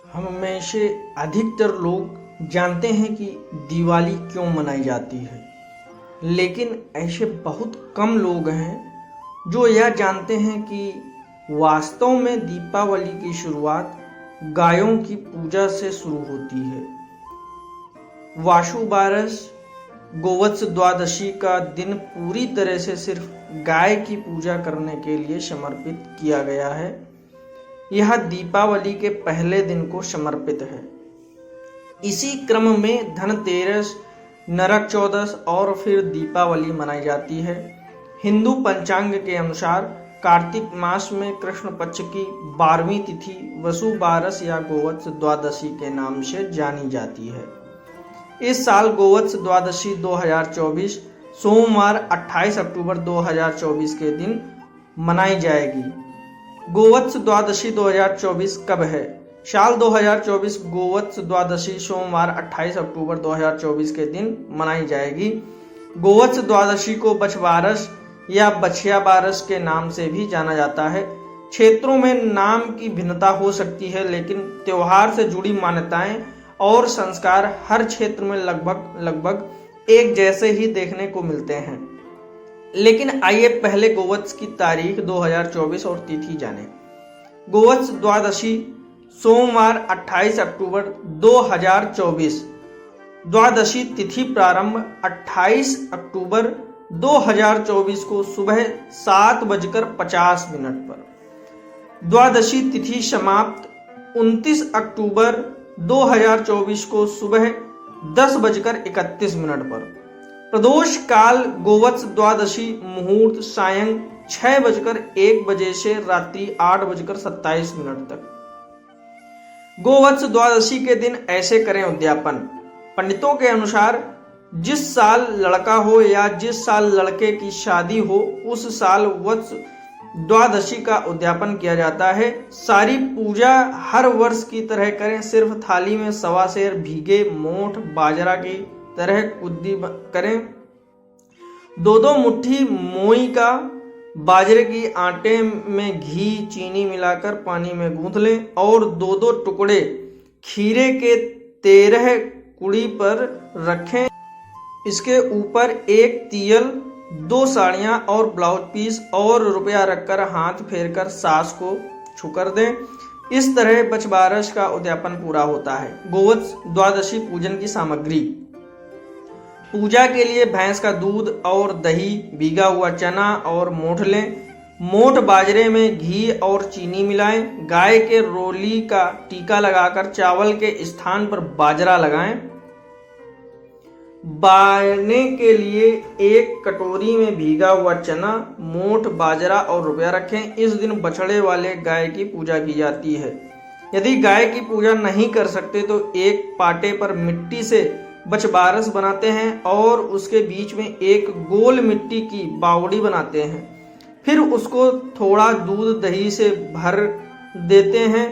हम में से अधिकतर लोग जानते हैं कि दिवाली क्यों मनाई जाती है, लेकिन ऐसे बहुत कम लोग हैं जो यह जानते हैं कि वास्तव में दीपावली की शुरुआत गायों की पूजा से शुरू होती है। वासु बारस गोवत्स द्वादशी का दिन पूरी तरह से सिर्फ गाय की पूजा करने के लिए समर्पित किया गया है। यह दीपावली के पहले दिन को समर्पित है। इसी क्रम में धनतेरस, नरक चौदस और फिर दीपावली मनाई जाती है। हिंदू पंचांग के अनुसार कार्तिक मास में कृष्ण पक्ष की 12वीं तिथि वसु बारस या गोवत्स द्वादशी के नाम से जानी जाती है। इस साल गोवत्स द्वादशी 2024 सोमवार 28 अक्टूबर 2024 के दिन मनाई जाएगी। गोवत्स द्वादशी 2024 कब है? साल 2024 गोवत्स द्वादशी सोमवार 28 अक्टूबर 2024 के दिन मनाई जाएगी। गोवत्स द्वादशी को बछबारस या बछिया बारस के नाम से भी जाना जाता है। क्षेत्रों में नाम की भिन्नता हो सकती है, लेकिन त्योहार से जुड़ी मान्यताएं और संस्कार हर क्षेत्र में लगभग एक जैसे ही देखने को मिलते हैं। लेकिन आइए पहले गोवत्स की तारीख 2024 और तिथि जानें। गोवत्स द्वादशी सोमवार 28 अक्टूबर 2024। द्वादशी तिथि प्रारंभ 28 अक्टूबर 2024 को सुबह 7:50 पर। द्वादशी तिथि समाप्त 29 अक्टूबर 2024 को सुबह 10:31 पर। प्रदोष काल गोवत्स द्वादशी मुहूर्त सायं 6:01 से रात्रि 8:27 तक। गोवत्स द्वादशी के दिन ऐसे करें उद्यापन। पंडितों के अनुसार जिस साल लड़का हो या जिस साल लड़के की शादी हो, उस साल वत्स द्वादशी का उद्यापन किया जाता है। सारी पूजा हर वर्ष की तरह करें, सिर्फ थाली में सवा सेर भीगे मोठ बाजरा की तरह कुद्दी करें। 2-2 मुट्ठी मोई का बाजरे की आटे में घी चीनी मिलाकर पानी में गूंथ लें और 2-2 टुकड़े खीरे के 13 कुड़ी पर रखें। इसके ऊपर एक तियल, 2 साड़ियाँ और ब्लाउज पीस और रुपया रखकर हाथ फेरकर सास को छुकर दें। इस तरह बछबारस का उद्यापन पूरा होता है। गोवत्स द्वादशी पूजन की सामग्री। पूजा के लिए भैंस का दूध और दही, भीगा हुआ चना और मोठ लें। मोठ बाजरे में घी और चीनी मिलाएं। गाय के रोली का टीका लगाकर चावल के स्थान पर बाजरा लगाएं। बारने के लिए एक कटोरी में भीगा हुआ चना, मोठ बाजरा और रुपया रखें। इस दिन बछड़े वाले गाय की पूजा की जाती है। यदि गाय की पूजा नहीं कर सकते तो एक पाटे पर मिट्टी से बछबारस बनाते हैं और उसके बीच में एक गोल मिट्टी की बावड़ी बनाते हैं। फिर उसको थोड़ा दूध दही से भर देते हैं।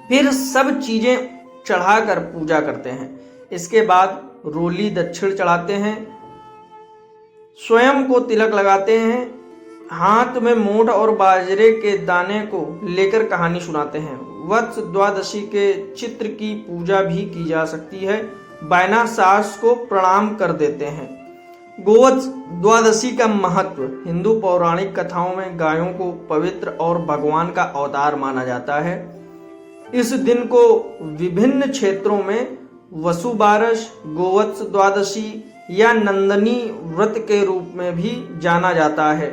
फिर सब चीजें चढ़ाकर पूजा करते हैं। इसके बाद रोली दक्षिण चढ़ाते हैं, स्वयं को तिलक लगाते हैं, हाथ में मोठ और बाजरे के दाने को लेकर कहानी सुनाते हैं। वत्स द्वादशी के चित्र की पूजा भी की जा सकती है। बायना सास को प्रणाम कर देते हैं। गोवत्स द्वादशी का महत्व। हिंदू पौराणिक कथाओं में गायों को पवित्र और भगवान का अवतार माना जाता है। इस दिन को विभिन्न क्षेत्रों में वसु बारस, गोवत्स द्वादशी या नंदनी व्रत के रूप में भी जाना जाता है।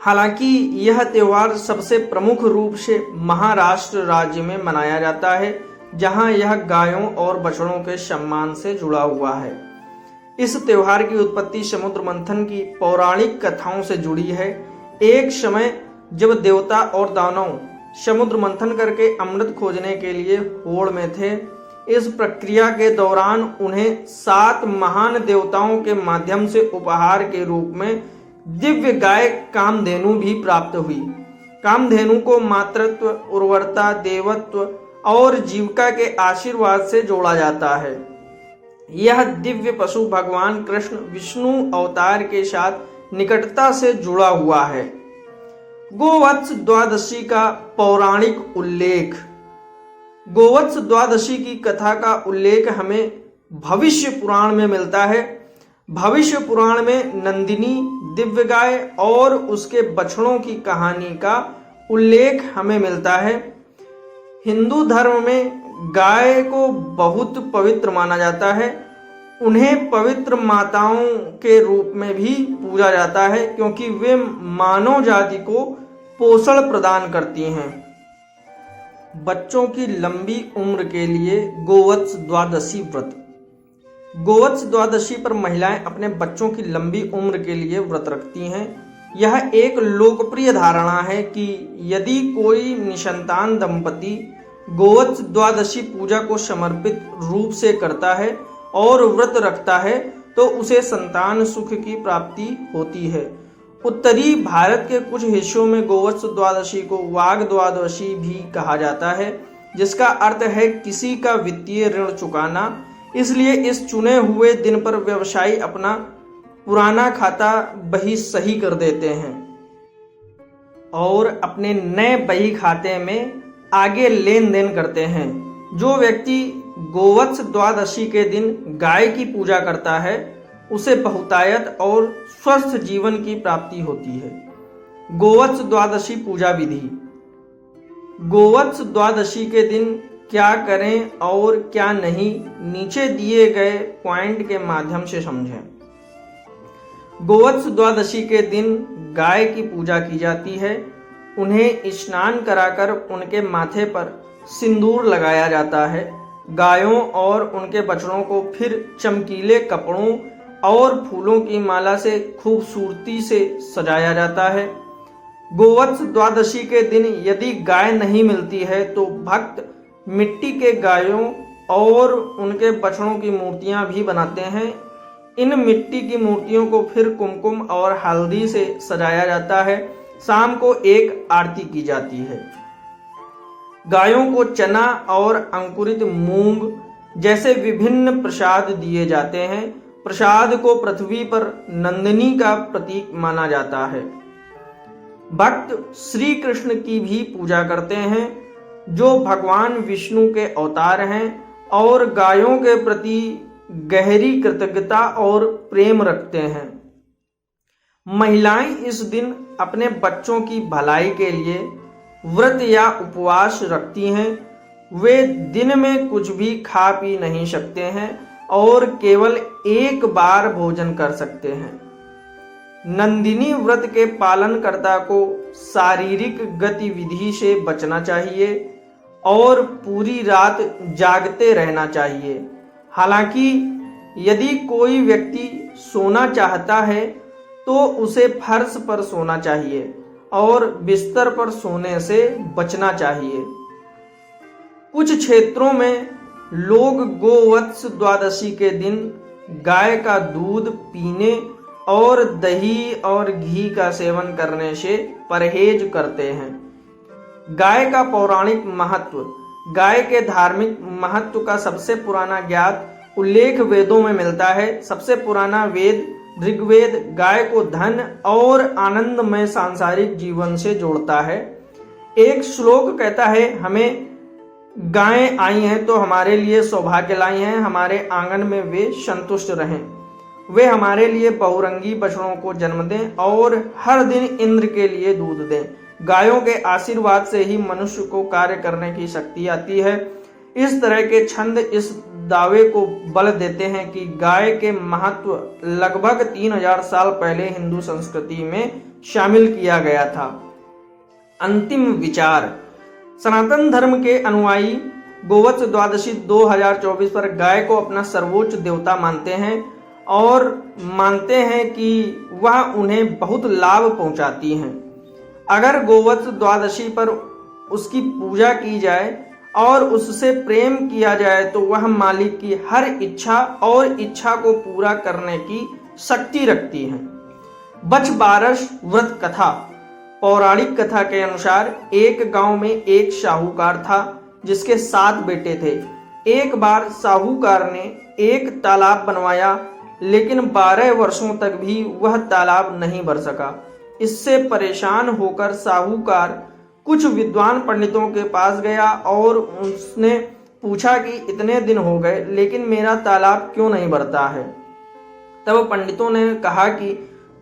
हालांकि यह त्योहार सबसे प्रमुख रूप से महाराष्ट्र राज्य में मनाया जाता है, जहां यह गायों और बछड़ों के सम्मान से जुड़ा हुआ है। इस त्योहार की उत्पत्ति समुद्र मंथन की पौराणिक कथाओं से जुड़ी है। एक समय जब देवता और दानव समुद्र मंथन करके अमृत खोजने के लिए होड़ में थे, इस प्रक्रिया के दौरान उन्हें 7 महान देवताओं के माध्यम से उपहार के रूप में दिव्य गाय कामधेनु भी प्राप्त हुई। कामधेनु को मातृत्व, उर्वरता, देवत्व और जीविका के आशीर्वाद से जोड़ा जाता है। यह दिव्य पशु भगवान कृष्ण विष्णु अवतार के साथ निकटता से जुड़ा हुआ है। गोवत्स द्वादशी का पौराणिक उल्लेख। गोवत्स द्वादशी की कथा का उल्लेख हमें भविष्य पुराण में मिलता है। भविष्य पुराण में नंदिनी, दिव्य गाय और उसके बछड़ों की कहानी का उल्लेख हमें मिलता है। हिंदू धर्म में गाय को बहुत पवित्र माना जाता है। उन्हें पवित्र माताओं के रूप में भी पूजा जाता है क्योंकि वे मानव जाति को पोषण प्रदान करती हैं। बच्चों की लंबी उम्र के लिए गोवत्स द्वादशी व्रत। गोवत्स द्वादशी पर महिलाएं अपने बच्चों की लंबी उम्र के लिए व्रत रखती हैं। यह एक लोकप्रिय धारणा है कि यदि कोई निसंतान दंपति गोवत्स द्वादशी पूजा को समर्पित रूप से करता है और व्रत रखता है तो उसे संतान सुख की प्राप्ति होती है। उत्तरी भारत के कुछ हिस्सों में गोवत्स द्वादशी को वाग द्वादशी भी कहा जाता है, जिसका अर्थ है किसी का वित्तीय ऋण चुकाना। इसलिए इस चुने हुए दिन पर व्यवसायी अपना पुराना खाता बही सही कर देते हैं और अपने नए बही खाते में आगे लेन देन करते हैं। जो व्यक्ति गोवत्स द्वादशी के दिन गाय की पूजा करता है उसे बहुतायत और स्वस्थ जीवन की प्राप्ति होती है। गोवत्स द्वादशी पूजा विधि। गोवत्स द्वादशी के दिन क्या करें और क्या नहीं, नीचे दिए गए पॉइंट के माध्यम से समझें। गोवत्स द्वादशी के दिन गाय की पूजा की जाती है। उन्हें स्नान कराकर उनके माथे पर सिंदूर लगाया जाता है। गायों और उनके बछड़ों को फिर चमकीले कपड़ों और फूलों की माला से खूबसूरती से सजाया जाता है। गोवत्स द्वादशी के दिन यदि गाय नहीं मिलती है तो भक्त मिट्टी के गायों और उनके बछड़ों की मूर्तियां भी बनाते हैं। इन मिट्टी की मूर्तियों को फिर कुमकुम और हल्दी से सजाया जाता है। शाम को एक आरती की जाती है। गायों को चना और अंकुरित मूंग जैसे विभिन्न प्रसाद दिए जाते हैं। प्रसाद को पृथ्वी पर नंदिनी का प्रतीक माना जाता है। भक्त श्री कृष्ण की भी पूजा करते हैं जो भगवान विष्णु के अवतार हैं और गायों के प्रति गहरी कृतज्ञता और प्रेम रखते हैं। महिलाएं इस दिन अपने बच्चों की भलाई के लिए व्रत या उपवास रखती हैं। वे दिन में कुछ भी खा पी नहीं सकते हैं और केवल एक बार भोजन कर सकते हैं। नंदिनी व्रत के पालनकर्ता को शारीरिक गतिविधि से बचना चाहिए और पूरी रात जागते रहना चाहिए। हालांकि यदि कोई व्यक्ति सोना चाहता है तो उसे फर्श पर सोना चाहिए और बिस्तर पर सोने से बचना चाहिए। कुछ क्षेत्रों में लोग गोवत्स द्वादशी के दिन गाय का दूध पीने और दही और घी का सेवन करने से परहेज करते हैं। गाय का पौराणिक महत्व। गाय के धार्मिक महत्व का सबसे पुराना ज्ञात उल्लेख वेदों में मिलता है। सबसे पुराना वेद ऋग्वेद गाय को धन और आनंदमय सांसारिक जीवन से जोड़ता है। एक श्लोक कहता है, हमें गायें आई हैं तो हमारे लिए सौभाग्य लाई हैं, हमारे आंगन में वे संतुष्ट रहें। वे हमारे लिए बहुरंगी बछड़ों को जन्म दें और हर दिन इंद्र के लिए दूध दें। गायों के आशीर्वाद से ही मनुष्य को कार्य करने की शक्ति आती है। इस तरह के छंद इस दावे को बल देते हैं कि गाय के महत्व लगभग 3000 साल पहले हिंदू संस्कृति में शामिल किया गया था। अंतिम विचार। सनातन धर्म के अनुयायी गोवत्स द्वादशी 2024 पर गाय को अपना सर्वोच्च देवता मानते हैं और मानते हैं कि वह उन्हें बहुत लाभ पहुंचाती हैं। अगर गोवत्स द्वादशी पर उसकी पूजा की जाए और उससे प्रेम किया जाए तो वह मालिक की हर इच्छा और इच्छा को पूरा करने की शक्ति रखती है। बछबारस व्रत कथा। पौराणिक कथा के अनुसार एक गांव में एक साहूकार था जिसके 7 बेटे थे। एक बार साहूकार ने एक तालाब बनवाया लेकिन 12 वर्षों तक भी वह तालाब नहीं भर सका। इससे परेशान होकर साहूकार कुछ विद्वान पंडितों के पास गया और उसने पूछा कि इतने दिन हो गए लेकिन मेरा तालाब क्यों नहीं भरता है। तब पंडितों ने कहा कि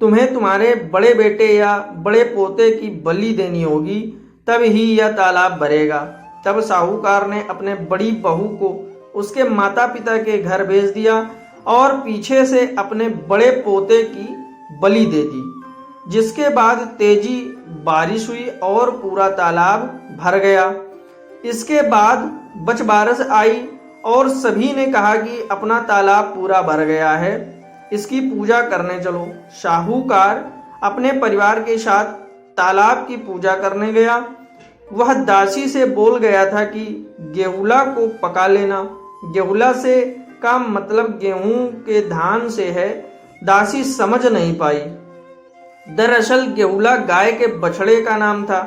तुम्हें तुम्हारे बड़े बेटे या बड़े पोते की बलि देनी होगी, तब ही यह तालाब भरेगा। तब साहूकार ने अपने बड़ी बहू को उसके माता पिता के घर भेज दिया और पीछे से अपने बड़े पोते की बलि दे दी, जिसके बाद तेजी बारिश हुई और पूरा तालाब भर गया। इसके बाद बचबारस आई और सभी ने कहा कि अपना तालाब पूरा भर गया है, इसकी पूजा करने चलो। साहूकार अपने परिवार के साथ तालाब की पूजा करने गया। वह दासी से बोल गया था कि गेहुला को पका लेना। गेहुला से का मतलब गेहूं के धान से है। दासी समझ नहीं पाई। दरअसल गेहुला गाय के बछड़े का नाम था।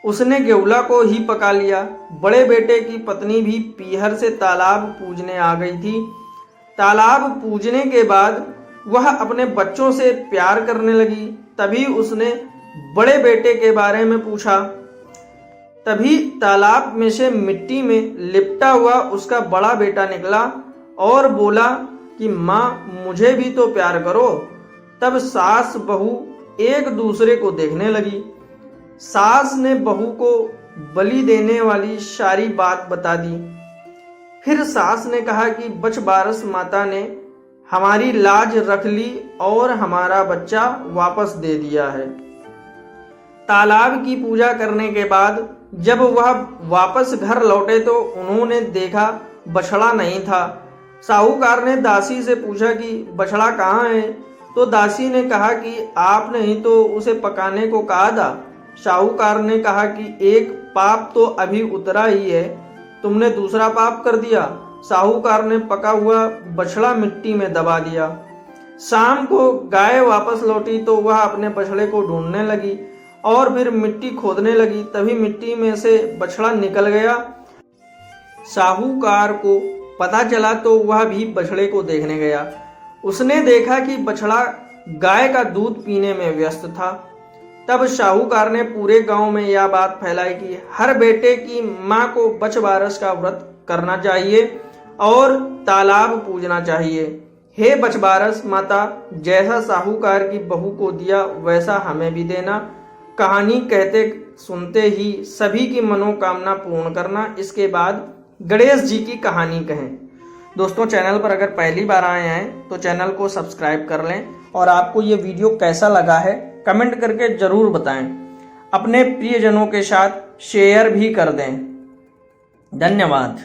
उसने गेहुला को ही पका लिया। बड़े बेटे की पत्नी भी पीहर से तालाब पूजने आ गई थी। तालाब पूजने के बाद वह अपने बच्चों से प्यार करने लगी। तभी उसने बड़े बेटे के बारे में पूछा। तभी तालाब में से मिट्टी में लिपटा हुआ उसका बड़ा बेटा निकला और बोला कि माँ, मुझे भी तो प्यार करो। तब सास बहू एक दूसरे को देखने लगी। सास ने बहू को बलि देने वाली सारी बात बता दी। फिर सास ने कहा कि बचबारस माता ने हमारी लाज रख ली और हमारा बच्चा वापस दे दिया है। तालाब की पूजा करने के बाद जब वह वापस घर लौटे तो उन्होंने देखा बछड़ा नहीं था। साहूकार ने दासी से पूछा कि बछड़ा कहाँ है, तो दासी ने कहा कि आपने ही तो उसे पकाने को कहा था। साहूकार ने कहा कि एक पाप तो अभी उतरा ही है, तुमने दूसरा पाप कर दिया। साहूकार ने पका हुआ बछड़ा मिट्टी में दबा दिया। शाम को गाय वापस लौटी तो वह अपने बछड़े को ढूंढने लगी और फिर मिट्टी खोदने लगी। तभी मिट्टी में से बछड़ा निकल गया। साहूकार को पता चला तो वह भी बछड़े को देखने गया। उसने देखा कि बछड़ा गाय का दूध पीने में व्यस्त था। तब साहूकार ने पूरे गांव में यह बात फैलाई कि हर बेटे की मां को बचबारस का व्रत करना चाहिए और तालाब पूजना चाहिए। हे बचबारस माता, जैसा साहूकार की बहू को दिया वैसा हमें भी देना। कहानी कहते सुनते ही सभी की मनोकामना पूर्ण करना। इसके बाद गणेश जी की कहानी कहें। दोस्तों, चैनल पर अगर पहली बार आए हैं तो चैनल को सब्सक्राइब कर लें और आपको ये वीडियो कैसा लगा है कमेंट करके जरूर बताएं। अपने प्रियजनों के साथ शेयर भी कर दें। धन्यवाद।